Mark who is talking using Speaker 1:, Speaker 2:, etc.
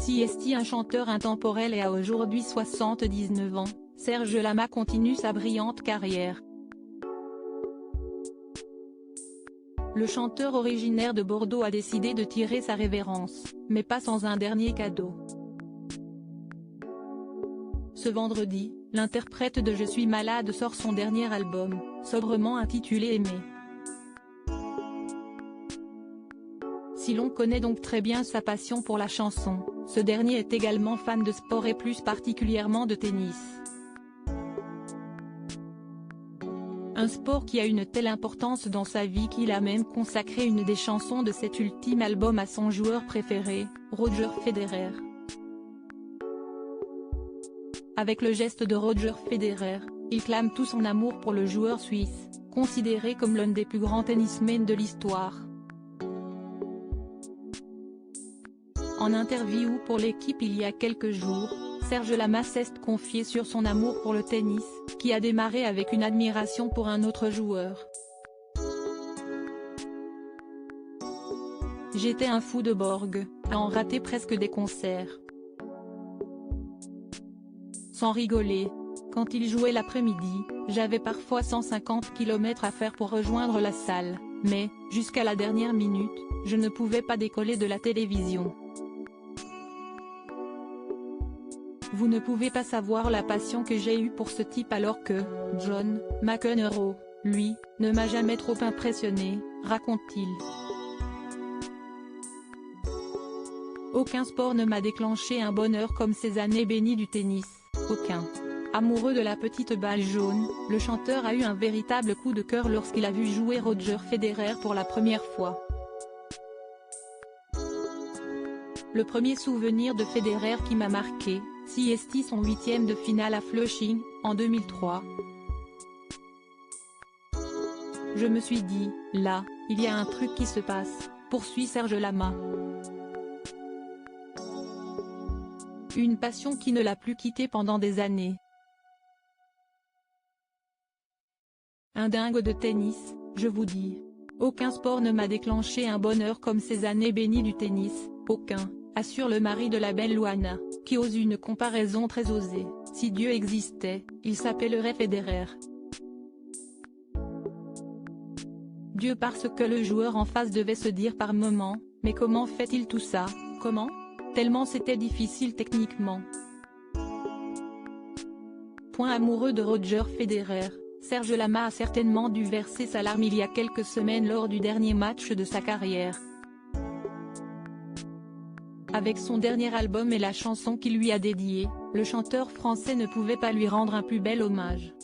Speaker 1: CST, un chanteur intemporel et a aujourd'hui 79 ans, Serge Lama continue sa brillante carrière. Le chanteur originaire de Bordeaux a décidé de tirer sa révérence, mais pas sans un dernier cadeau. Ce vendredi, l'interprète de Je suis malade sort son dernier album, sobrement intitulé Aimer. Si l'on connaît donc très bien sa passion pour la chanson, ce dernier est également fan de sport et plus particulièrement de tennis. Un sport qui a une telle importance dans sa vie qu'il a même consacré une des chansons de cet ultime album à son joueur préféré, Roger Federer. Avec le geste de Roger Federer, il clame tout son amour pour le joueur suisse, considéré comme l'un des plus grands tennismen de l'histoire. En interview pour l'équipe il y a quelques jours, Serge Lama s'est confié sur son amour pour le tennis, qui a démarré avec une admiration pour un autre joueur. J'étais un fou de Borg, à en rater presque des concerts. Sans rigoler, quand il jouait l'après-midi, j'avais parfois 150 km à faire pour rejoindre la salle, mais, jusqu'à la dernière minute, je ne pouvais pas décoller de la télévision. Vous ne pouvez pas savoir la passion que j'ai eue pour ce type alors que, John McEnroe, lui, ne m'a jamais trop impressionné, raconte-t-il. Aucun sport ne m'a déclenché un bonheur comme ces années bénies du tennis, aucun. Amoureux de la petite balle jaune, le chanteur a eu un véritable coup de cœur lorsqu'il a vu jouer Roger Federer pour la première fois. Le premier souvenir de Federer qui m'a marqué, CST son 8e de finale à Flushing, en 2003. Je me suis dit, là, il y a un truc qui se passe, poursuit Serge Lama. Une passion qui ne l'a plus quitté pendant des années. Un dingue de tennis, je vous dis. Aucun sport ne m'a déclenché un bonheur comme ces années bénies du tennis, aucun, assure le mari de la belle Luana, qui ose une comparaison très osée. Si Dieu existait, il s'appellerait Federer. Dieu parce que le joueur en face devait se dire par moments, mais comment fait-il tout ça, comment ? Tellement c'était difficile techniquement. Amoureux de Roger Federer, Serge Lama a certainement dû verser sa larme il y a quelques semaines lors du dernier match de sa carrière. Avec son dernier album et la chanson qu'il lui a dédiée, le chanteur français ne pouvait pas lui rendre un plus bel hommage.